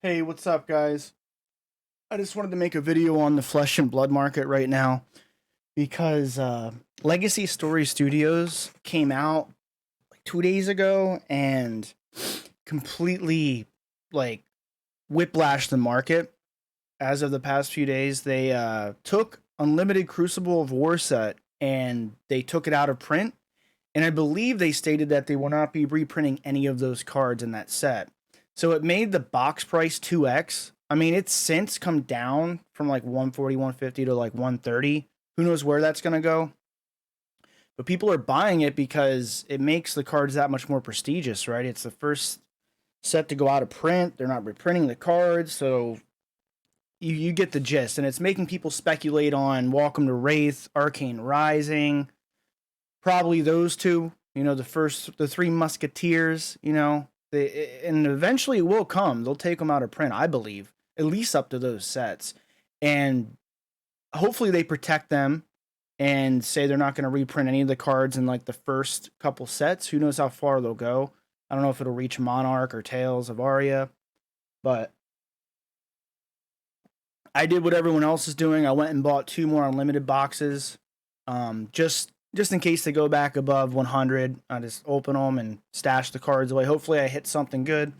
Hey, what's up, guys? I just wanted to make a video on the Flesh and Blood market right now because Legacy Story Studios came out like 2 days ago and completely like whiplashed the market. As of the past few days, they took Unlimited Crucible of War set and they took it out of print. And I believe they stated that they will not be reprinting any of those cards in that set. So it made the box price 2x. I mean, it's since come down from like 140, 150 to like 130. Who knows where that's going to go? But people are buying it because it makes the cards that much more prestigious, right? It's the first set to go out of print. They're not reprinting the cards. So you get the gist. And it's making people speculate on Welcome to Wraith, Arcane Rising, probably those two, the three musketeers, and eventually it will come. They'll take them out of print, I believe, at least up to those sets. And hopefully they protect them and say they're not going to reprint any of the cards in like the first couple sets. Who knows how far they'll go? I don't know if it'll reach Monarch or Tales of Aria, but I did what everyone else is doing. I went and bought two more unlimited boxes, just in case they go back above 100. I just open them and stash the cards away. Hopefully, I hit something good.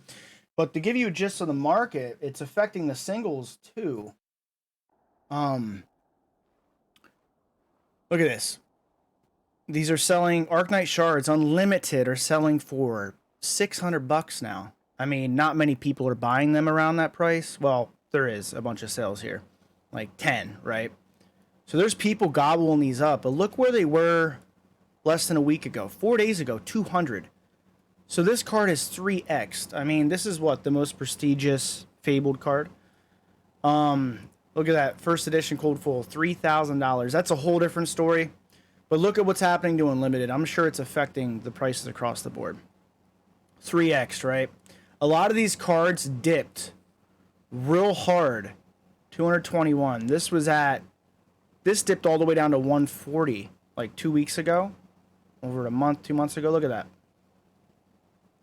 But to give you a gist of the market, it's affecting the singles too. Look at this. These are selling Arknight Shards Unlimited are selling for $600 now. I mean, not many people are buying them around that price. Well, there is a bunch of sales here, like 10, right? So there's people gobbling these up, but look where they were less than a week ago. 4 days ago, 200. So this card is 3x'd. I mean, this is what the most prestigious Fabled card. Look at that first edition Cold Full, $3,000. That's a whole different story. But look at what's happening to Unlimited. I'm sure it's affecting the prices across the board. 3x, right? A lot of these cards dipped real hard. 221. This dipped all the way down to 140 like 2 weeks ago. Over a month, 2 months ago. Look at that.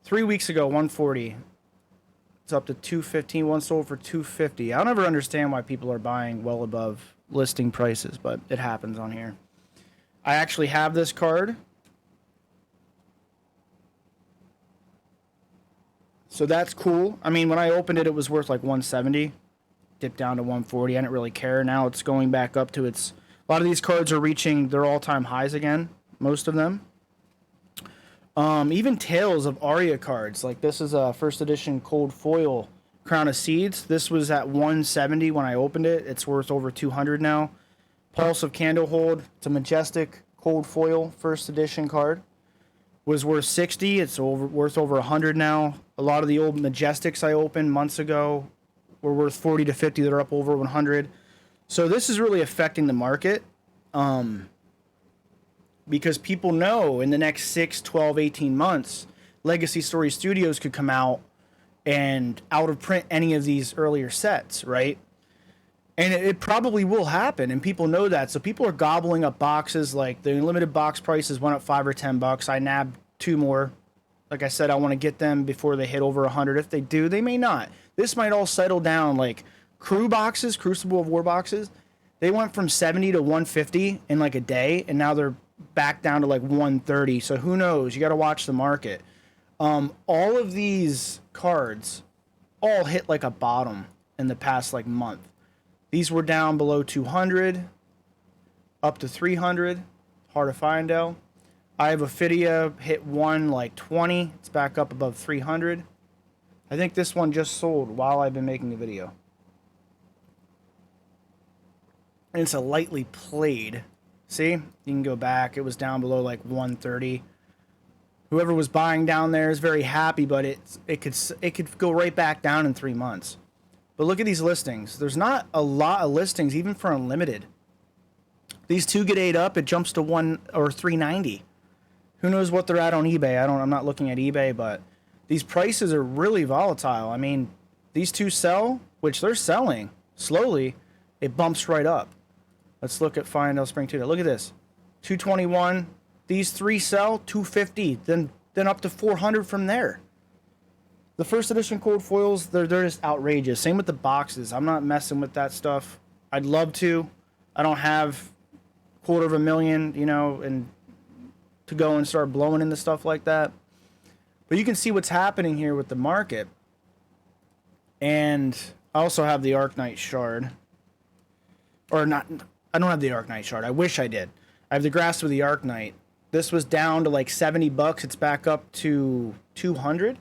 3 weeks ago, 140. It's up to 215. One sold for 250. I'll never understand why people are buying well above listing prices, but it happens on here. I actually have this card. So that's cool. I mean, when I opened it, it was worth like 170. Dipped down to 140. I didn't really care. Now it's going back up to its... A lot of these cards are reaching their all-time highs again. Most of them. Even Tales of Aria cards. Like this is a first edition Cold Foil Crown of Seeds. This was at 170 when I opened it. It's worth over 200 now. Pulse of Candlehold. It's a majestic Cold Foil first edition card. Was worth 60. It's worth over 100 now. A lot of the old Majestics I opened months ago were worth 40 to 50. They're up over 100. So this is really affecting the market. Because people know in the next 6, 12, 18 months, Legacy Story Studios could come out and out of print any of these earlier sets, right? And it probably will happen, and people know that. So people are gobbling up boxes. Like the limited box prices went up $5 or $10. I nabbed two more. Like I said, I want to get them before they hit over 100. If they do, they may not. This might all settle down. Like crew boxes, Crucible of War boxes, they went from 70 to 150 in like a day, and now they're back down to like 130. So who knows? You got to watch the market. All of these cards all hit like a bottom in the past like month. These were down below 200, up to 300. Hard to find out. I have Ophidia hit 120. It's back up above 300. I think this one just sold while I've been making the video. And it's a lightly played. See, you can go back. It was down below like 130. Whoever was buying down there is very happy, but it could go right back down in 3 months. But look at these listings. There's not a lot of listings, even for Unlimited. These two get ate up. It jumps to 1 or 390. Who knows what they're at on eBay? I'm not looking at eBay, but these prices are really volatile. I mean, these two sell, which they're selling slowly. It bumps right up. Let's look at Findell Spring 2. Look at this. 221. These three sell 250. Then up to 400 from there. The The first edition cold foils, they're just outrageous. Same with the boxes. I'm not messing with that stuff. I'd love to. I don't have $250,000, you know, and to go and start blowing into stuff like that. But you can see what's happening here with the market. And I also have the Arknite shard. Or not, I don't have the Arknite shard. I wish I did. I have the Grasp with the Arknite. This was down to like $70. It's back up to 200.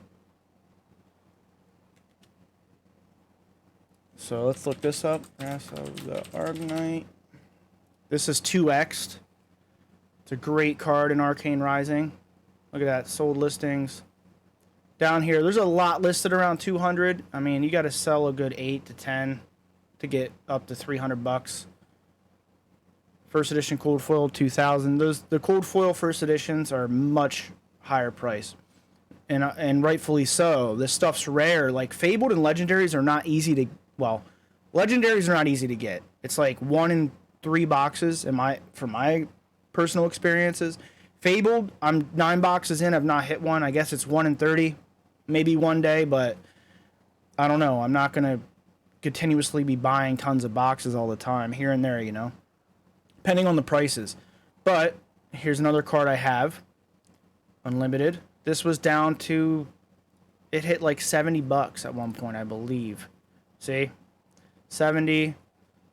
So let's look this up. Grasp of the Arknite. This is 2x'd. It's a great card in Arcane Rising. Look at that. Sold listings. Down here, there's a lot listed around 200. I mean, you got to sell a good 8 to 10 to get up to $300. First edition cold foil 2000. The cold foil first editions are much higher price, and rightfully so. This stuff's rare. Like fabled and legendaries are not easy to. Well, legendaries are not easy to get. It's like 1 in 3 boxes. From my personal experiences, fabled, I'm 9 boxes in. I've not hit one. I guess it's 1 in 30. Maybe one day, but I don't know. I'm not going to continuously be buying tons of boxes all the time, here and there, you know, depending on the prices. But here's another card I have, Unlimited. This was down to, it hit like $70 at one point, I believe. See? 70.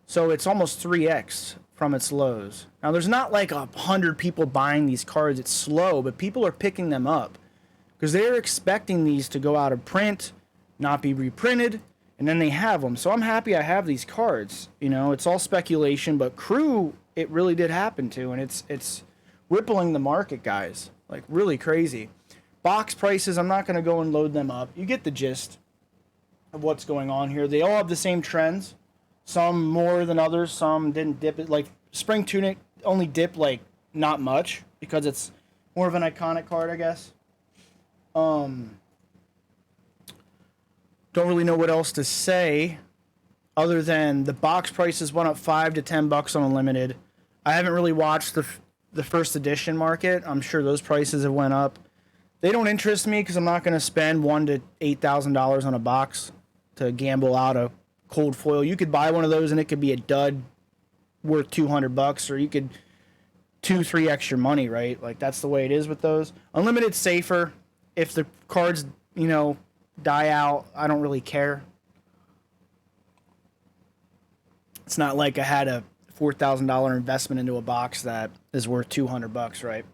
So it's almost 3x from its lows. Now, there's not like 100 people buying these cards. It's slow, but people are picking them up, because they're expecting these to go out of print, not be reprinted, and then they have them. So I'm happy I have these cards. You know, it's all speculation, but Crew, it really did happen to, and it's rippling the market, guys. Like, really crazy. Box prices, I'm not going to go and load them up. You get the gist of what's going on here. They all have the same trends. Some more than others. Some didn't dip it. Like, Spring Tunic only dipped, like, not much, because it's more of an iconic card, I guess. Don't really know what else to say other than the box prices went up $5 to $10 on Unlimited. I haven't really watched the first edition market. I'm sure those prices have went up. They don't interest me because I'm not going to spend $1,000 to $8,000 on a box to gamble out a cold foil. You could buy one of those and it could be a dud worth $200, or you could 2-3x your money, right? Like, that's the way it is with those. Unlimited's safer. If the cards, you know, die out, I don't really care. It's not like I had a $4,000 investment into a box that is worth $200, right?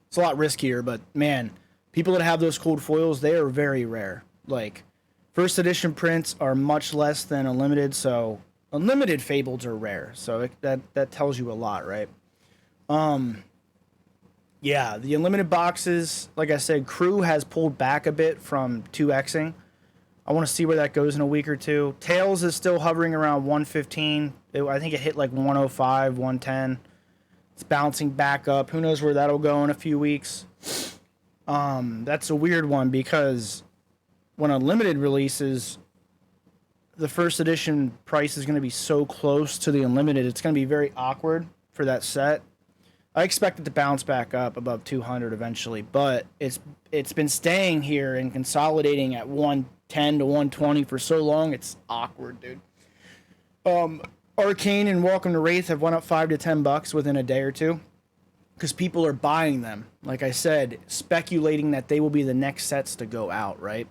It's a lot riskier, but man, people that have those cold foils, they are very rare. Like, first edition prints are much less than Unlimited, so Unlimited fableds are rare. So that tells you a lot, right? Yeah, the Unlimited boxes, like I said, Crew has pulled back a bit from 2xing. I want to see where that goes in a week or two. Tails is still hovering around 115. I think it hit like 105, 110. It's bouncing back up. Who knows where that'll go in a few weeks. That's a weird one, because when Unlimited releases, the first edition price is going to be so close to the Unlimited. It's going to be very awkward for that set. I expect it to bounce back up above 200 eventually, but it's been staying here and consolidating at 110 to 120 for so long. It's awkward, dude. Arcane and Welcome to Wraith have went up $5 to $10 within a day or two, because people are buying them. Like I said, speculating that they will be the next sets to go out, right?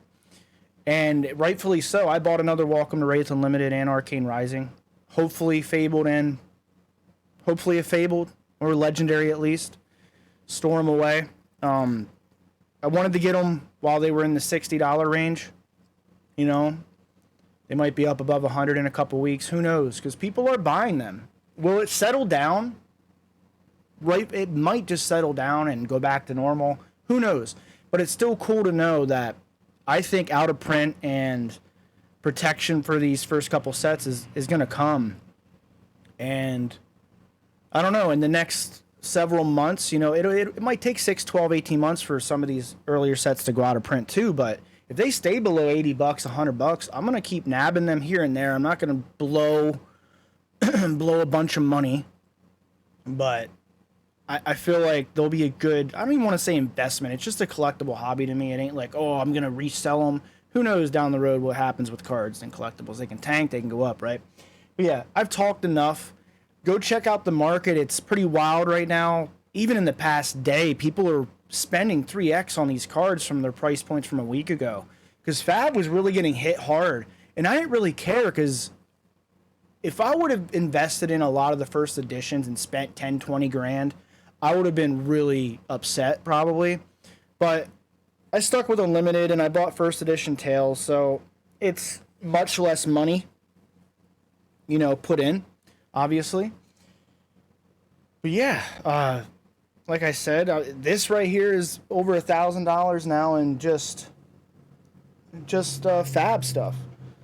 And rightfully so. I bought another Welcome to Wraith Unlimited and Arcane Rising. Hopefully Fabled a Fabled. Or Legendary, at least. Store them away. I wanted to get them while they were in the $60 range. You know, they might be up above 100 in a couple weeks. Who knows? Because people are buying them. Will it settle down? Right, it might just settle down and go back to normal. Who knows? But it's still cool to know that I think out of print and protection for these first couple sets is going to come. And I don't know, in the next several months, you know, it might take 6, 12, 18 months for some of these earlier sets to go out of print too, but if they stay below $80, $100, I'm going to keep nabbing them here and there. I'm not going to blow a bunch of money, but I feel like they'll be a good, I don't even want to say investment. It's just a collectible hobby to me. It ain't like, oh, I'm going to resell them. Who knows down the road what happens with cards and collectibles. They can tank, they can go up, right? But yeah, I've talked enough. Go check out the market. It's pretty wild right now. Even in the past day, people are spending 3x on these cards from their price points from a week ago. Because Fab was really getting hit hard. And I didn't really care because if I would have invested in a lot of the first editions and spent 10, 20 grand, I would have been really upset probably. But I stuck with Unlimited and I bought first edition Tails, so it's much less money, put in, obviously. But yeah, like I said, this right here is over $1,000 now in just Fab stuff.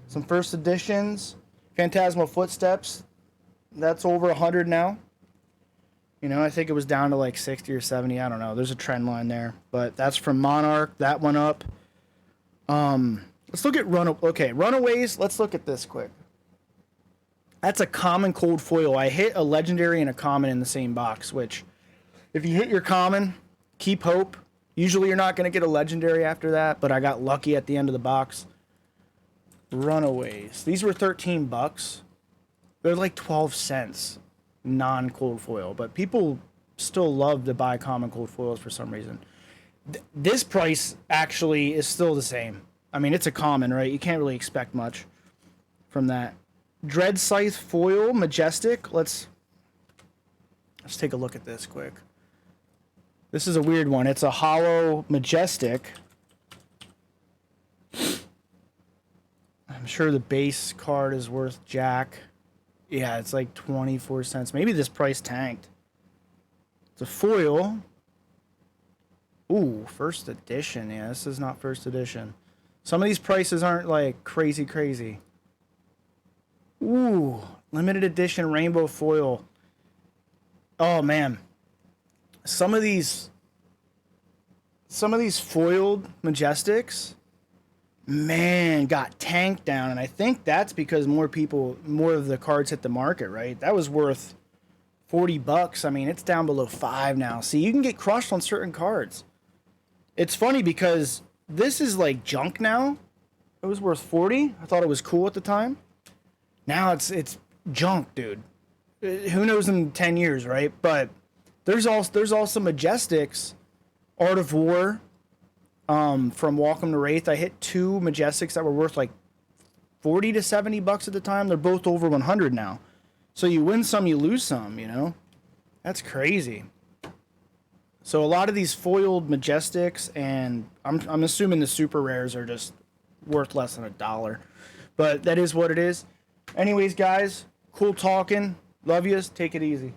Some first editions, Phantasmal Footsteps, that's over 100 now. I think it was down to like 60 or 70. I don't know. There's a trend line there. But that's from Monarch. That went up. Let's look at Runaways. Let's look at this quick. That's a common cold foil. I hit a legendary and a common in the same box, which if you hit your common, keep hope. Usually you're not going to get a legendary after that, but I got lucky at the end of the box. Runaways. These were $13. They're like 12 cents. Non-cold foil, but people still love to buy common cold foils for some reason. This price actually is still the same. I mean, it's a common, right? You can't really expect much from that. Dread Scythe foil, Majestic. Let's take a look at this quick. This is a weird one. It's a hollow Majestic. I'm sure the base card is worth jack. Yeah, it's like 24 cents. Maybe this price tanked. It's a foil. Ooh, first edition. Yeah, this is not first edition. Some of these prices aren't like crazy. Ooh, limited edition rainbow foil. Oh man. Some of these foiled Majestics, man, got tanked down, and I think that's because more of the cards hit the market, right? That was worth $40. I mean, it's down below $5 now. See, you can get crushed on certain cards. It's funny because this is like junk now. It was worth $40. I thought it was cool at the time. Now it's junk, dude. Who knows in 10 years, right? But there's also Majestics, Art of War, from Welcome to Wraith. I hit 2 Majestics that were worth like 40 to 70 bucks at the time. They're both over 100 now. So you win some, you lose some, That's crazy. So a lot of these foiled Majestics, and I'm assuming the super rares are just worth less than $1. But that is what it is. Anyways, guys, cool talking. Love yous. Take it easy.